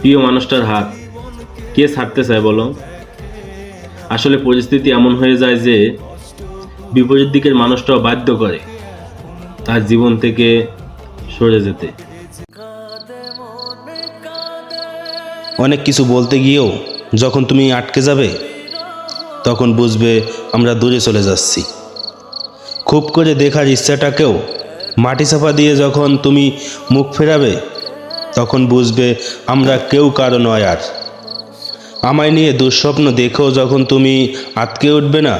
প্রিয় মানুষটার হাত কে ছাড়তে চায় বলো? আসলে পরিস্থিতি এমন হয়ে যায় যে বিপরীত দিকের মানুষটাও বাধ্য করে তার জীবন থেকে সরে যেতে। অনেক কিছু বলতে গিয়েও যখন তুমি আটকে যাবে তখন বুঝবে আমরা দূরে চলে যাচ্ছি। খুব করে দেখার ইচ্ছাটাকেও মাটি চাপা দিয়ে যখন তুমি মুখ ফেরাবে তখন বুঝবে আমরা কেউ কারো নয়। আর আমায় নিয়ে দুঃস্বপ্ন দেখেও যখন তুমি আটকে উঠবে না,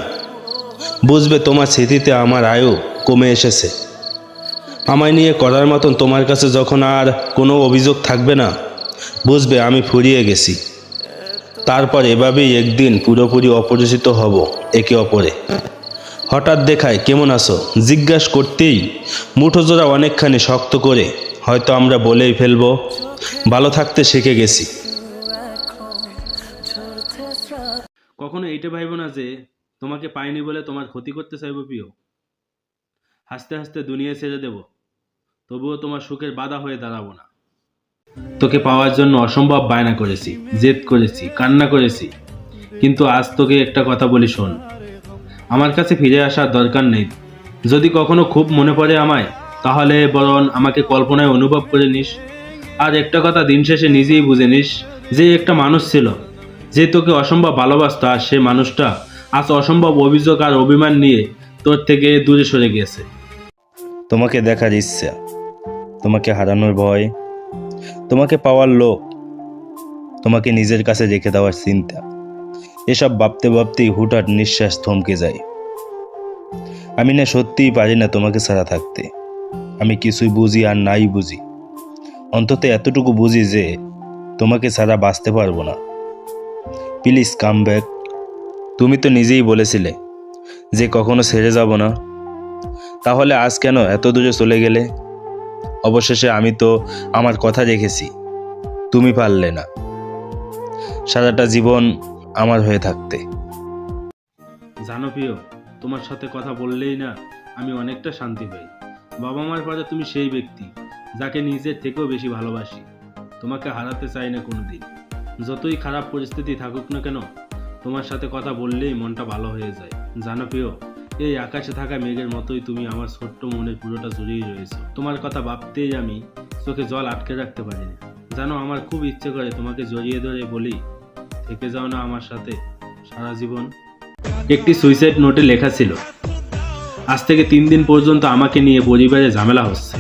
বুঝবে তোমার স্মৃতিতে আমার আয়ু কমে এসেছে। আমায় নিয়ে করার মতন তোমার কাছে যখন আর কোনো অভিযোগ থাকবে না, বুঝবে আমি ফুরিয়ে গেছি। তারপর এভাবেই একদিন পুরোপুরি অপরিচিত হব একে অপরে। হঠাৎ দেখায় কেমন আছো জিজ্ঞাসা করতেই মুঠো জোড়া অনেকখানি শক্ত করে হয়তো আমরা বলেই ফেলবো ভালো থাকতে শিখে গেছি। কখনো এইটা ভাইবো না যে তোমাকে পাইনি বলে তোমার ক্ষতি করতে চাইবো প্রিয়। হাসতে হাসতে দুনিয়া ছেড়ে দেব, তবুও তোমার সুখের বাধা হয়ে দাঁড়াবো না। তোকে পাওয়ার জন্য অসম্ভব বায়না করেছি, জেদ করেছি, কান্না করেছি, কিন্তু আজ তোকে একটা কথা বলি শোন, আমার কাছে ফিরে আসার দরকার নেই। যদি কখনো খুব মনে পড়ে আমায়, তাহলে বরং আমাকে কল্পনায় অনুভব করে নিস। আর একটা কথা দিন শেষে নিজেই বুঝে নিস, যে একটা মানুষ ছিল যে তোকে অসম্ভব ভালোবাসতো, আর সে মানুষটা আজ অসম্ভব অভিযোগ আর অভিমান নিয়ে তোর থেকে দূরে সরে গিয়েছে। তোমাকে দেখার ইচ্ছা, তোমাকে হারানোর ভয়, তোমাকে পাওয়ার লোক, তোমাকে নিজের কাছে রেখে দেওয়ার চিন্তা, এসব ভাবতে ভাবতেই হুটহাট নিঃশ্বাস থমকে যায়। আমি না সত্যিই পারি না তোমাকে ছাড়া থাকতে। আমি কিছুই বুঝি আর নাই বুঝি, অন্তত এতটুকু বুঝি যে তোমাকে ছাড়া বাঁচতে পারবো না। Please come back. তুমি তো নিজেই বলেছিলে যে কখনো ছেড়ে যাব না, তাহলে আজ কেন এত দূরে চলে গেলে? অবশেষে আমি তো আমার কথা রেখেছি, তুমি পারলে না সারাটা জীবন আমার হয়ে থাকতে। জানো প্রিয়, তোমার সাথে কথা বললেই না আমি অনেকটা শান্তি পাই। বাবা মার পরে তুমি সেই ব্যক্তি যাকে নিজের থেকেও বেশি ভালোবাসি। তোমাকে হারাতে চাই না কোনোদিন। যতই খারাপ পরিস্থিতি থাকুক না কেন, তোমার সাথে কথা বললেই মনটা ভালো হয়ে যায়। জানো প্রিয়, এই আকাশে থাকা মেঘের মতোই তুমি আমার ছোট্ট মনের পুরোটা জড়িয়ে রয়েছো। তোমার কথা ভাবতেই আমি চোখে জল আটকে রাখতে পারি না। জানো, আমার খুব ইচ্ছে করে তোমাকে জড়িয়ে ধরে বলি, থেকে যাও না আমার সাথে সারা জীবন। একটি সুইসাইড নোটে লেখা ছিল, আজ থেকে 3 দিন পর্যন্ত আমাকে নিয়ে পরিবারে ঝামেলা হচ্ছে।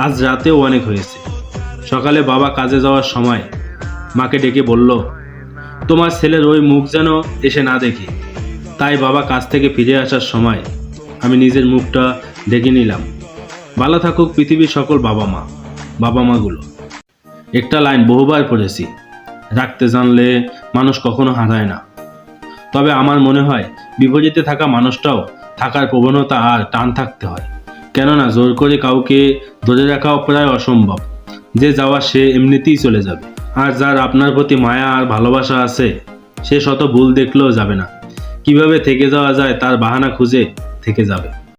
আজ রাতেও অনেক হয়েছে। সকালে বাবা কাজে যাওয়ার সময় মাকে ডেকে বলল, তোমার ছেলের ওই মুখ যেন এসে না দেখি। তাই বাবা কাজ থেকে ফিরে আসার সময় আমি নিজের মুখটা ঢেকে নিলাম। ভালো থাকুক পৃথিবীর সকল বাবা মাগুলো। একটা লাইন বহুবার পড়েছি, রাখতে জানলে মানুষ কখনো হারায় না। তবে আমার মনে হয় বিপরীতে থাকা মানুষটাও থাকার প্রবণতা আর টান থাকতে হয়। কেননা জোর করে কাউকে ধরে রাখাও প্রায় অসম্ভব। যে যাওয়া সে এমনিতেই চলে যাবে। আর যার আপনার প্রতি মায়া আর ভালোবাসা আছে, সে শত ভুল দেখলেও যাবে না। কিভাবে থেকে যাওয়া যায় তার বাহানা খুঁজে থেকে যাবে।